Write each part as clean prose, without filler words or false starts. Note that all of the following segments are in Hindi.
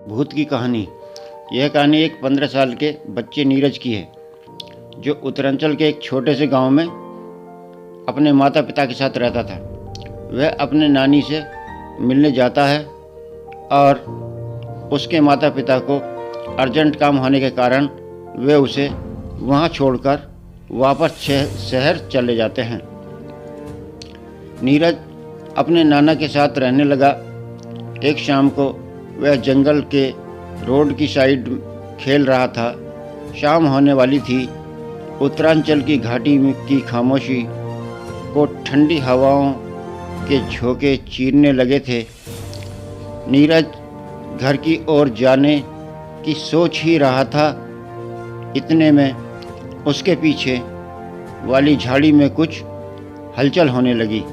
भूत की कहानी। यह कहानी एक 15 साल के बच्चे नीरज की है, जो उत्तरांचल के एक छोटे से गांव में अपने माता पिता के साथ रहता था। वह अपने नानी से मिलने जाता है और उसके माता पिता को अर्जेंट काम होने के कारण वे उसे वहां छोड़कर वापस शहर चले जाते हैं। नीरज अपने नाना के साथ रहने लगा। एक शाम को वह जंगल के रोड की साइड खेल रहा था। शाम होने वाली थी। उत्तरांचल की घाटी की खामोशी को ठंडी हवाओं के झोंके चीरने लगे थे। नीरज घर की ओर जाने की सोच ही रहा था। इतने में उसके पीछे वाली झाड़ी में कुछ हलचल होने लगी,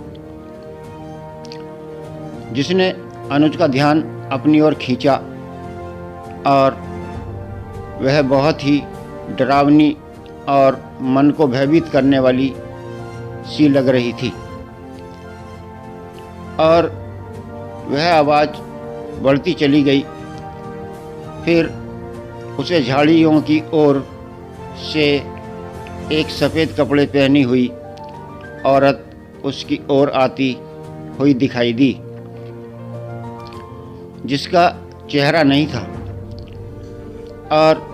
जिसने अनुज का ध्यान अपनी ओर खींचा और वह बहुत ही डरावनी और मन को भयभीत करने वाली सी लग रही थी। और वह आवाज़ बढ़ती चली गई। फिर उसे झाड़ियों की ओर से एक सफ़ेद कपड़े पहनी हुई औरत उसकी ओर आती हुई दिखाई दी, जिसका चेहरा नहीं था। और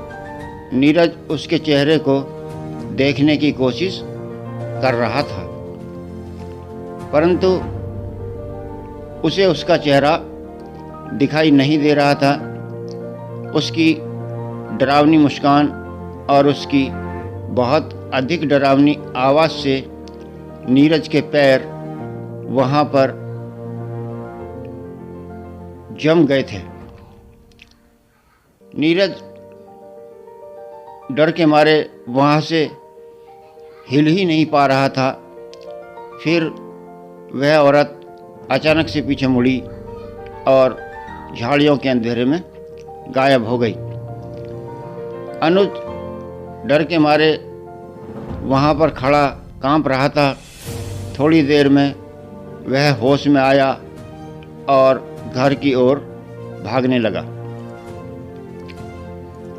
नीरज उसके चेहरे को देखने की कोशिश कर रहा था, परंतु उसे उसका चेहरा दिखाई नहीं दे रहा था। उसकी डरावनी मुस्कान और उसकी बहुत अधिक डरावनी आवाज़ से नीरज के पैर वहाँ पर जम गए थे। नीरज डर के मारे वहाँ से हिल ही नहीं पा रहा था। फिर वह औरत अचानक से पीछे मुड़ी और झाड़ियों के अंधेरे में गायब हो गई। अनुज डर के मारे वहाँ पर खड़ा कांप रहा था। थोड़ी देर में वह होश में आया और घर की ओर भागने लगा।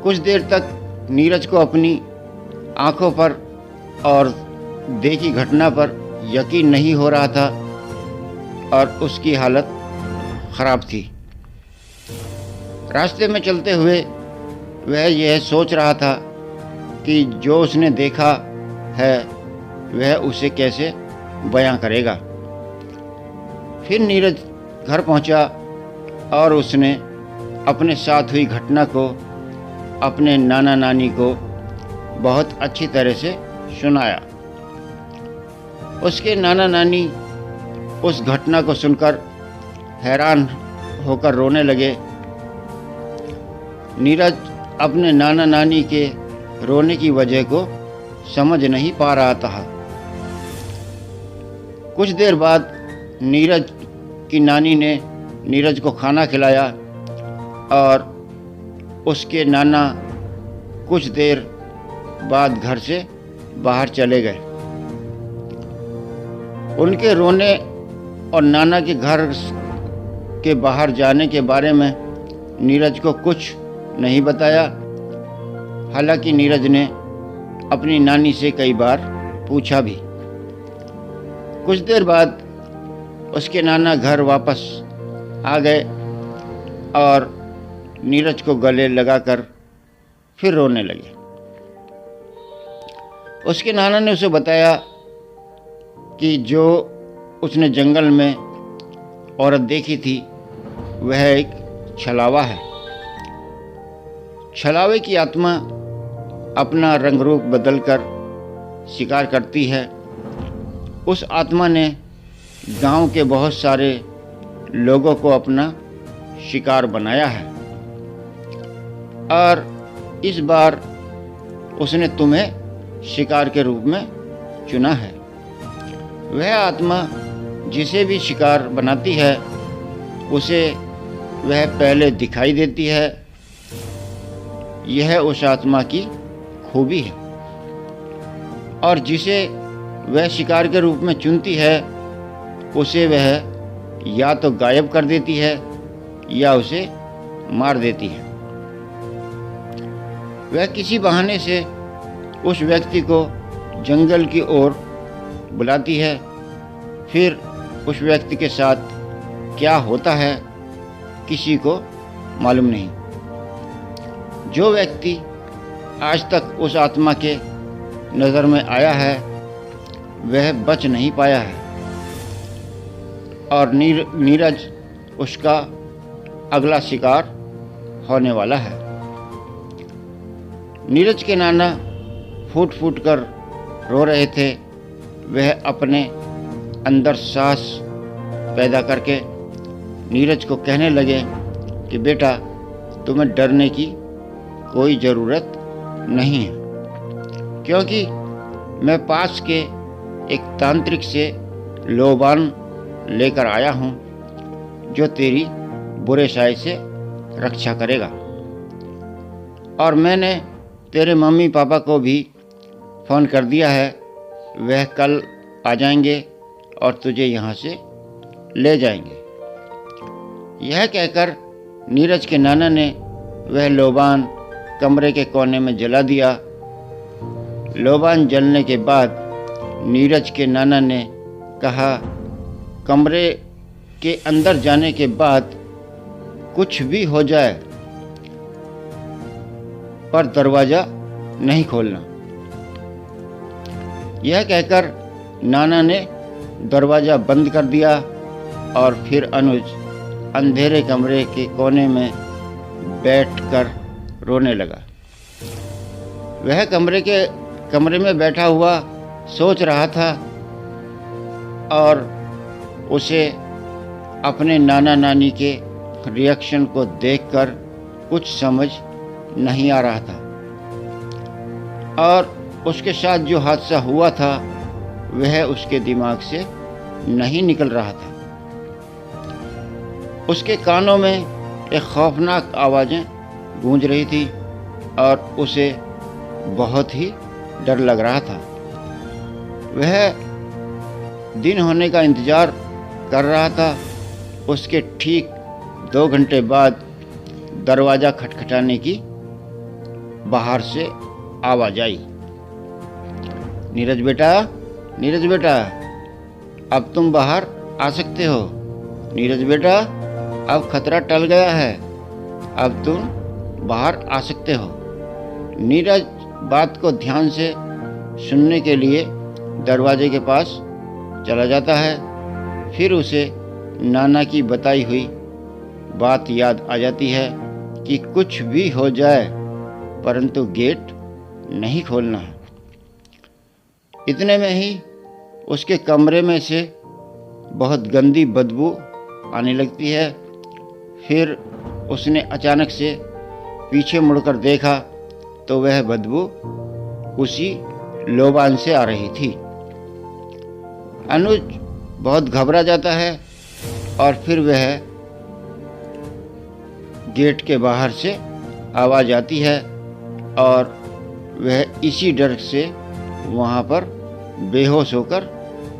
कुछ देर तक नीरज को अपनी आंखों पर और देखी घटना पर यकीन नहीं हो रहा था और उसकी हालत खराब थी। रास्ते में चलते हुए वह यह सोच रहा था कि जो उसने देखा है वह उसे कैसे बयां करेगा। फिर नीरज घर पहुंचा और उसने अपने साथ हुई घटना को अपने नाना नानी को बहुत अच्छी तरह से सुनाया। उसके नाना नानी उस घटना को सुनकर हैरान होकर रोने लगे। नीरज अपने नाना नानी के रोने की वजह को समझ नहीं पा रहा था। कुछ देर बाद नीरज की नानी ने नीरज को खाना खिलाया और उसके नाना कुछ देर बाद घर से बाहर चले गए। उनके रोने और नाना के घर के बाहर जाने के बारे में नीरज को कुछ नहीं बताया। हालांकि नीरज ने अपनी नानी से कई बार पूछा भी। कुछ देर बाद उसके नाना घर वापस आ गए और नीरज को गले लगाकर फिर रोने लगे। उसके नाना ने उसे बताया कि जो उसने जंगल में औरत देखी थी वह एक छलावा है। छलावे की आत्मा अपना रंग रूप बदलकर शिकार करती है। उस आत्मा ने गांव के बहुत सारे लोगों को अपना शिकार बनाया है और इस बार उसने तुम्हें शिकार के रूप में चुना है। वह आत्मा जिसे भी शिकार बनाती है उसे वह पहले दिखाई देती है। यह उस आत्मा की खूबी है। और जिसे वह शिकार के रूप में चुनती है उसे वह या तो गायब कर देती है या उसे मार देती है। वह किसी बहाने से उस व्यक्ति को जंगल की ओर बुलाती है। फिर उस व्यक्ति के साथ क्या होता है किसी को मालूम नहीं। जो व्यक्ति आज तक उस आत्मा के नज़र में आया है वह बच नहीं पाया है और नीरज उसका अगला शिकार होने वाला है। नीरज के नाना फूट फूट कर रो रहे थे। वह अपने अंदर साहस पैदा करके नीरज को कहने लगे कि बेटा, तुम्हें डरने की कोई ज़रूरत नहीं है, क्योंकि मैं पास के एक तांत्रिक से लोबान लेकर आया हूँ जो तेरी बुरे साय से रक्षा करेगा। और मैंने तेरे मम्मी पापा को भी फ़ोन कर दिया है, वह कल आ जाएंगे और तुझे यहाँ से ले जाएंगे। यह कहकर नीरज के नाना ने वह लोबान कमरे के कोने में जला दिया। लोबान जलने के बाद नीरज के नाना ने कहा, कमरे के अंदर जाने के बाद कुछ भी हो जाए पर दरवाज़ा नहीं खोलना। यह कहकर नाना ने दरवाज़ा बंद कर दिया और फिर अनुज अंधेरे कमरे के कोने में बैठकर रोने लगा। वह कमरे में बैठा हुआ सोच रहा था और उसे अपने नाना नानी के रिएक्शन को देखकर कुछ समझ नहीं आ रहा था और उसके साथ जो हादसा हुआ था वह उसके दिमाग से नहीं निकल रहा था। उसके कानों में एक खौफनाक आवाज़ें गूंज रही थी और उसे बहुत ही डर लग रहा था। वह दिन होने का इंतज़ार कर रहा था। उसके ठीक 2 घंटे बाद दरवाज़ा खटखटाने की बाहर से आवाज़ आई। नीरज बेटा, अब तुम बाहर आ सकते हो। नीरज बेटा, अब खतरा टल गया है, अब तुम बाहर आ सकते हो। नीरज बात को ध्यान से सुनने के लिए दरवाजे के पास चला जाता है। फिर उसे नाना की बताई हुई बात याद आ जाती है कि कुछ भी हो जाए परंतु गेट नहीं खोलना है। इतने में ही उसके कमरे में से बहुत गंदी बदबू आने लगती है। फिर उसने अचानक से पीछे मुड़कर देखा तो वह बदबू उसी लोबान से आ रही थी। अनुज बहुत घबरा जाता है और फिर वह गेट के बाहर से आवाज़ आती है और वह इसी डर से वहाँ पर बेहोश होकर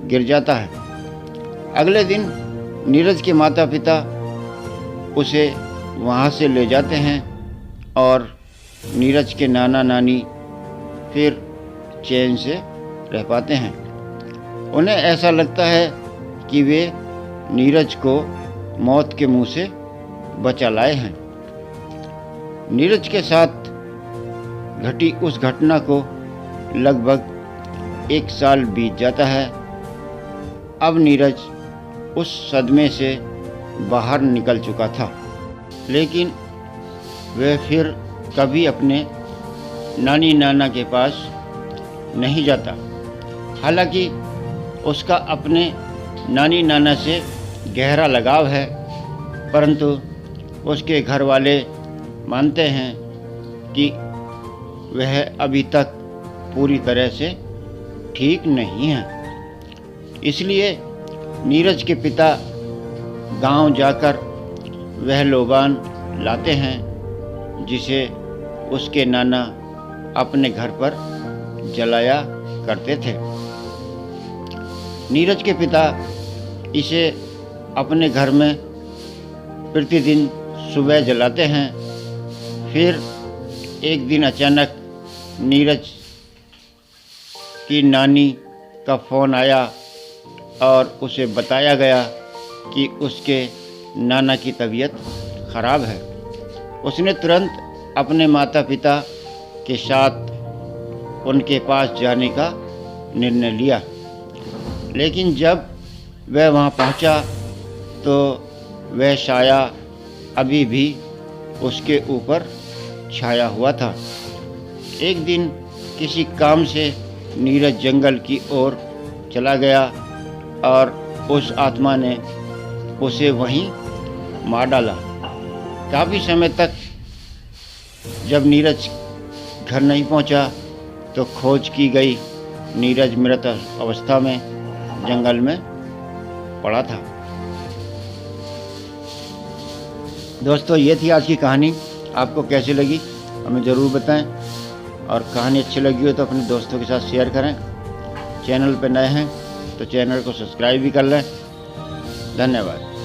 गिर जाता है। अगले दिन नीरज के माता पिता उसे वहाँ से ले जाते हैं और नीरज के नाना नानी फिर चैन से रह पाते हैं। उन्हें ऐसा लगता है कि वे नीरज को मौत के मुंह से बचा लाए हैं। नीरज के साथ घटी उस घटना को लगभग 1 साल बीत जाता है। अब नीरज उस सदमे से बाहर निकल चुका था, लेकिन वह फिर कभी अपने नानी नाना के पास नहीं जाता। हालांकि उसका अपने नानी नाना से गहरा लगाव है, परंतु उसके घर वाले मानते हैं कि वह अभी तक पूरी तरह से ठीक नहीं है। इसलिए नीरज के पिता गांव जाकर वह लोबान लाते हैं जिसे उसके नाना अपने घर पर जलाया करते थे। नीरज के पिता इसे अपने घर में प्रतिदिन सुबह जलाते हैं। फिर एक दिन अचानक नीरज की नानी का फ़ोन आया और उसे बताया गया कि उसके नाना की तबीयत ख़राब है। उसने तुरंत अपने माता पिता के साथ उनके पास जाने का निर्णय लिया, लेकिन जब वह वहां पहुंचा तो वह साया अभी भी उसके ऊपर छाया हुआ था। एक दिन किसी काम से नीरज जंगल की ओर चला गया और उस आत्मा ने उसे वहीं मार डाला। काफ़ी समय तक जब नीरज घर नहीं पहुंचा तो खोज की गई। नीरज मृत अवस्था में जंगल में पड़ा था। दोस्तों, ये थी आज की कहानी। आपको कैसी लगी हमें ज़रूर बताएं, और कहानी अच्छी लगी हो तो अपने दोस्तों के साथ शेयर करें। चैनल पर नए हैं तो चैनल को सब्सक्राइब भी कर लें। धन्यवाद।